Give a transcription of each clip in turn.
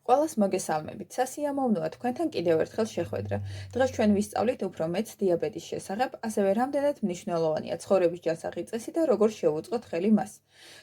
ყველას მოგესალმებით. სასიამოვნოა თქვენთან კიდევ ერთხელ შეხვედრა. დღეს ჩვენ ვისწავლით უფრო მეც დიაბეტის შესახებ, ასევე რამდენად მნიშვნელოვანია ცხოვრების ჯანსაღი წესი და როგორ შევუწყოთ ხელი მას.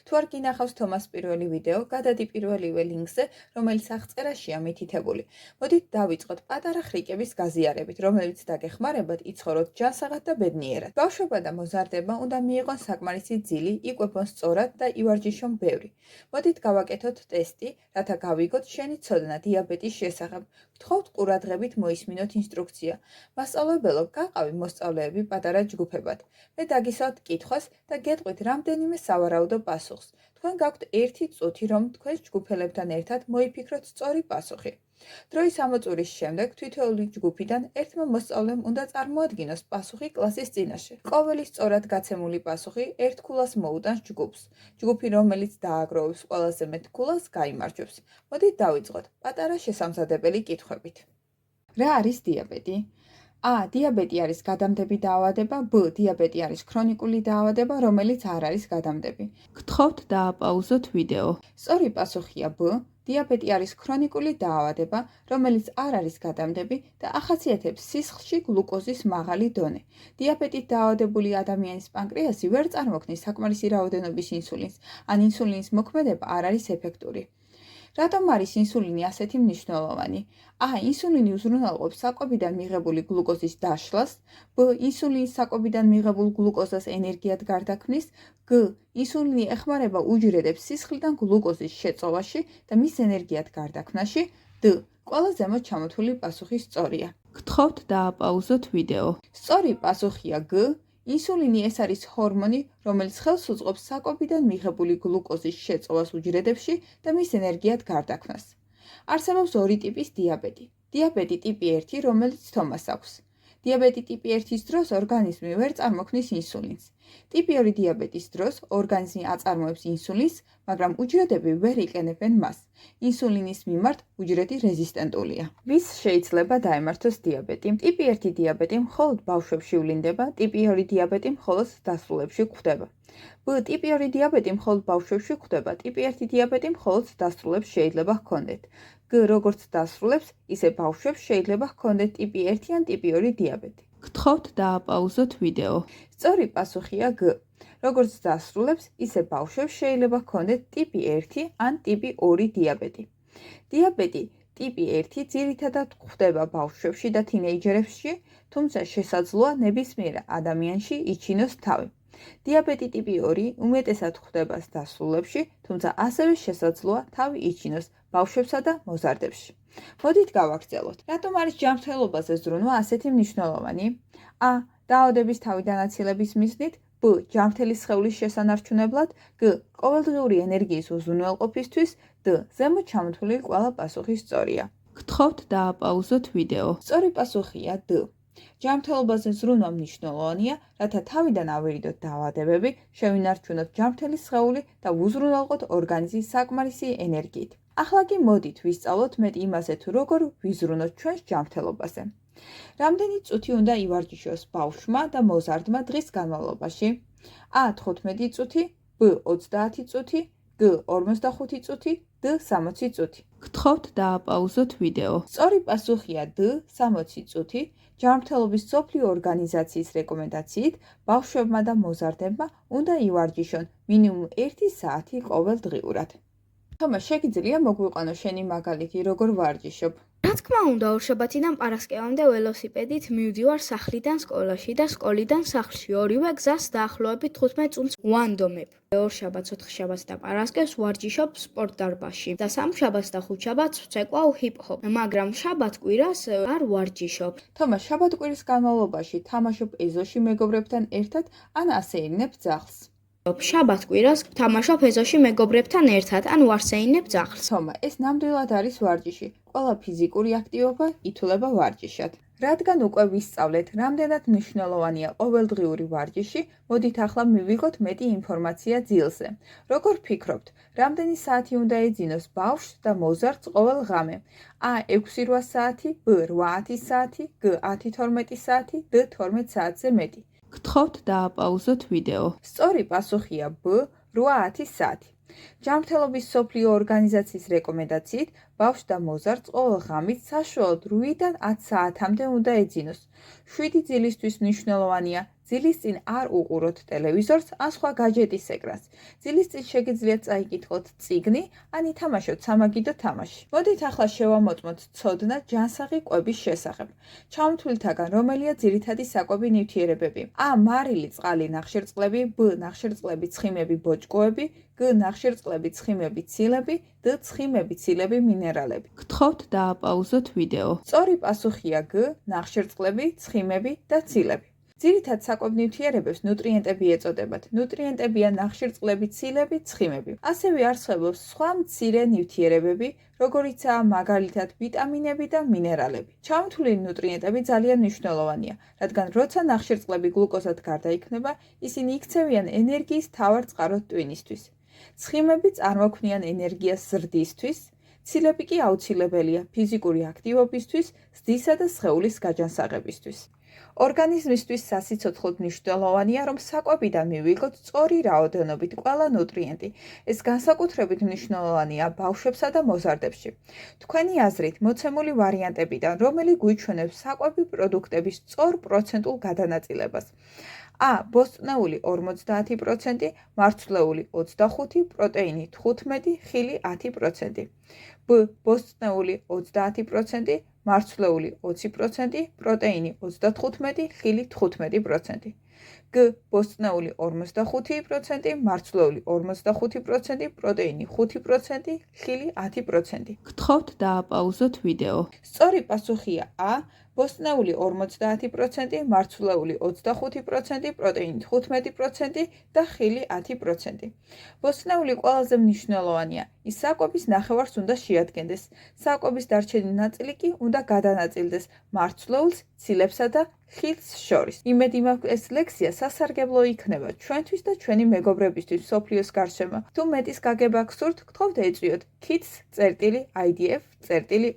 თუ არ გინახავს თომას პირველი ვიდეო, გადადი პირველივე ლინკზე, რომელიც აღწერაშია მითითებული. მოდით დავიწყოთ პატარა ხრიკების გაზიარებით, რომელიც დაგეხმარებათ იცხოვროთ ჯანსაღად და ბედნიერად. ბავშვობა და მოზარდება უნდა მიიღონ საკმარისი ძილი, იკვებონ სწორად და ივარჯიშონ ბევრი. მოდით გავაკეთოთ ტესტი, რათა გავიგოთ შენი ცოდნა დიაბეტის შესახებ. გთხოვთ ყურადღებით მოისმინოთ ინსტრუქცია. მასწავლებელო, გაყავი მოსწავლეები პატარა ჯგუფებად. მე დაგისვათ კითხვას და გეტყვით რამდენიმე სავარაუდო პასუხს. თქვენ გაქვთ 1 წუთი, რომ თქვენს ჯგუფელებთან ერთად მოიფიქროთ სწორი პასუხი. დროის ამოწურის შემდეგ თითოეული ჯგუფიდან ერთმა მოსწავლემ უნდა წარმოადგინოს პასუხი კლასის წინაშე. ყოველი სწორად გაცემული პასუხი ერთ ქულას მოუტანს ჯგუფს. ჯგუფი, რომელიც დააგროვებს ყველაზე მეტ ქულას, გაიმარჯვებს. მოდით დავიწყოთ პატარა შესამზადებელი კითხვებით. რა არის დიაბეტი? A. დიაბეტი არის გადამდები დაავადება. B. დიაბეტი არის ქრონიკული დაავადება, რომელიც არ არის გადამდები. გთხოვთ დააპაუზოთ ვიდეო. სწორი პასუხია B. დიაბეტი არის ქრონიკული დაავადება, რომელიც არ არის გადამდები და ახასიათებს სისხლში გლუკოზის მაღალი დონე. დიაბეტით დაავადებული ადამიანის პანკრეასი ვერ წარმოქმნის საკმარისი რაოდენობის ინსულინს, ან ინსულინის მოქმედება არ არის ეფექტური. რატომ არის ინსულინი ასეთი მნიშვნელოვანი? A. ინსულინი უზრუნველყოფს საკვებიდან მიღებული გლუკოზის დაშლას. B. ინსულინის საკვებიდან მიღებულ გლუკოზას ენერგიად გარდაქმნის. G. ინსულინი ეხმარება უჯრედებს სისხლიდან გლუკოზის შეწოვაში და მის ენერგიად გარდაქმნაში. D. ყველა ზემოთ ჩამოთვლილი პასუხი სწორია. გთხოვთ დააპაუზოთ ვიდეო. სწორი პასუხია G. ინსულინი ეს არის ჰორმონი, რომელიც ხელს უწყობს საკვებიდან მიღებული გლუკოზის შეწოვას უჯრედებში და მის ენერგიად გარდაქმნას. არსებობს ორი ტიპის დიაბეტი. დიაბეტი ტიპი 1, რომელიც თომას აქვს. დიაბეტი ტიპი 1-ის დროს ორგანიზმი ვერ წარმოქმნის ინსულინს. ტიპი 2 დიაბეტის დროს ორგანიზმი აწარმოებს ინსულინს, მაგრამ უჯრედები ვერ იყენებენ მას. ინსულინის მიმართ უჯრედი რეზისტენტულია. ვის შეიძლება დაემართოს დიაბეტი? ტიპი 1 დიაბეტი მხოლოდ ბავშვებში ვლინდება, ტიპი 2 დიაბეტი მხოლოდ დასრულებში გვხვდება. B. ტიპი 2 დიაბეტი მხოლოდ ბავშვებში გვხვდება, ტიპი 1 დიაბეტი მხოლოდ დასრულებს შეიძლება ჰქონდეთ. G. როგორც დასრულებს, ისე ბავშვებს შეიძლება ჰქონდეთ ტიპი 1 ან ტიპი 2 დიაბეტი. გთხოვთ დააპაუზოთ ვიდეო. სწორი პასუხია G. როგორც დასრულებს, ისე ბავშვებს შეიძლება ჰქონდეთ ტიპი 1 ან ტიპი 2 დიაბეტი. დიაბეტი ტიპი 1 ძირითადად გვხვდება ბავშვებში და თინეიჯერებში, თუმცა შესაძლოა ნებისმიერ ადამიანში იჩინოს თავი. დიაბეტი ტიპი 2 უმეტესად გვხვდება დასრულებში, თუმცა ასევე შესაძლოა თავი იჩინოს ბავშვებსა და მოზარდებში. მოდით გავაგრძელოთ. რატომ არის ჯანმრთელობაზე ზრუნვა ასეთი მნიშვნელოვანი? A. დაავადების თავიდანაცილების მიზნით. B. ჯანმრთელი სხეულის შესანარჩუნებლად. G. ყოველდღიური ენერგიის უზრუნველყოფისთვის. D. ზემოთ ჩამოთვლილი ყველა პასუხი სწორია. გთხოვთ დააპაუზოთ ვიდეო. სწორი პასუხია D. ჯანმრთელობაზე ზრუნვა მნიშვნელოვანია, რათა თავიდან ავირიდოთ დაავადებები, შევინარჩუნოთ ჯანმრთელი სხეული და ვუზრუნველყოთ ორგანიზმის საკმარისი ენერგიით. ახლა კი მოდით ვისწავლოთ მეტი იმაზე, თუ როგორ ვიზრუნოთ ჩვენს ჯანმრთელობაზე. რამდენი წუთი უნდა ივარჯიშოს ბავშვმა და მოზარდმა დღის განმავლობაში? A. 15 წუთი, B. 30 წუთი, G. 45 წუთი, D. 60 წუთი. გთხოვთ დააპაუზოთ ვიდეო. სწორი პასუხია D. 60 წუთი. ჯანმრთელობის მსოფლიო ორგანიზაციის რეკომენდაციით ბავშვებმა და მოზარდებმა უნდა ივარჯიშონ მინიმუმ 1 საათი ყოველდღიურად. თომა, შეგიძლია მოგვიყვანო შენი მაგალითი, როგორ ვარჯიშობ? რა თქმა უნდა, ორშაბათიდან პარასკევამდე ველოსიპედით მივდივარ სახლიდან სკოლაში და სკოლიდან სახლში. ორივე გზას დაახლოებით 15 წუთს ვანდომებ. ორშაბათს, ოთხშაბათს და პარასკევს ვარჯიშობ სპორტდარბაზში და სამშაბათს და ხუთშაბათს ვცეკვავ ჰიპ-ჰოპ, მაგრამ შაბათ-კვირას არ ვარჯიშობ. თომა, შაბათ-კვირის განმავლობაში თამაშობ ეზოში მეგობრებთან ერთად ან ასეირნებ ძაღლს? შაბათ-კვირას ვთამაშობ ეზოში მეგობრებთან ერთად ან ვარსეინებ ძაღლს. თომა, ეს ნამდვილად არის ვარჯიში. ყველა ფიზიკური აქტივობა ითვლება ვარჯიშად. რადგან უკვე ვისწავლეთ, რამდენად მნიშვნელოვანია ყოველდღიური ვარჯიში, მოდით ახლა მივიღოთ მეტი ინფორმაცია ძილზე. როგორ ფიქრობთ, რამდენი საათი უნდა ეძინოს ბავშვს და მოზარდს ყოველ ღამე? A. 6-8 საათი, B. 8-10 საათი, G. 10-12 საათი, D. 12 საათზე მეტი. გთხოვთ დააპაუზოთ ვიდეო. სწორი პასუხია B. 8-10 საათი. ჯანმრთელობის მსოფლიო ორგანიზაციის რეკომენდაციით, ბავშვს და მოზარდს ყოველ ღამით საშუალოდ 8-დან 10 საათამდე უნდა ეძინოს. 7 ძილისთვის მნიშვნელოვანია ძილის წინ არ უყუროთ ტელევიზორს ან სხვა გაჯეტის ეკრანს. ძილის წინ შეგიძლიათ წაიკითხოთ წიგნი ან ითამაშოთ სამაგიდო თამაში. მოდით ახლა შევამოწმოთ ცოდნა ჯანსაღი კვების შესახებ. ჩამოთვლითაგან რომელია ძირითადი საკვები ნივთიერებები? A. მარილი, წყალი, ნახშირწყლები, B. ნახშირწყლები, ცხიმები, ბოჭკოები, G. ნახშირწყლები, ცხიმები, ცილები, D. ცხიმები, ცილები, მინერალები. გთხოვთ დააპაუზოთ ვიდეო. სწორი პასუხია G. ნახშირწყლები, ცხიმები და ცილები. ძირითად საკვებ ნივთიერებებს ნუტრიენტები ეწოდებათ. ნუტრიენტებია ნახშირწყლები, ცილები, ცხიმები. ასევე არსებობს სხვა მცირე ნივთიერებები, როგორიცაა მაგალითად ვიტამინები და მინერალები. ჩამოთვლილი ნუტრიენტები ძალიან მნიშვნელოვანია, რადგან როცა ნახშირწყლები გლუკოზად გარდაიქმნება, ისინი იქცევიან ენერგიის მთავარ წყაროდ ტვინისთვის. ცხიმები წარმოქმნიან ენერგიას ზრდისთვის, ცილები კი აუცილებელია ფიზიკური აქტივობისთვის, ზდისა და სხეულის გაჯანსაღებისთვის. ორგანიზმისთვის სასიცოცხლოდ მნიშვნელოვანია, რომ საკვებიდან მივიღოთ სწორი რაოდენობით ყველა ნუტრიენტი. ეს განსაკუთრებით მნიშვნელოვანია ბავშვებსა და მოზარდებში. თქვენი აზრით, მოცემული ვარიანტებიდან რომელი გვიჩვენებს საკვები პროდუქტების სწორ პროცენტულ გადანაწილებას? A. ბოსტნეული 50%, მარცვლეული 25%, პროტეინი 15%, ხილი 10%. B. ბოსტნეული 30%, მარცვლეული 20%, პროტეინი 35%, ხილი 15%. G. ბოსტნეული 45%, მარცვლეული 45%, პროტეინი 5%, ხილი 10%. გთხოვთ დააპაუზოთ ვიდეო. სწორი პასუხია A. ბოსტნეული 50%, მარცვლეული 25%, პროტეინი 15% და ხილი 10%. ბოსტნეული ყველაზე მნიშვნელოვანია. ის საკვების ნახევარს უნდა შეადგენდეს. საკვების დარჩენილი ნაწილი კი უნდა გადანაწილდეს მარცვლეულს, ცილებსა და ხილს შორის. იმედი მაქვს, ეს ლექსია სასარგებლო იქნება ჩვენთვის და ჩვენი მეგობრებისთვის მსოფლიოს გარშემო. თუ მეტის გაგება გსურთ, გთხოვთ ეწვიოთ kids-idf-2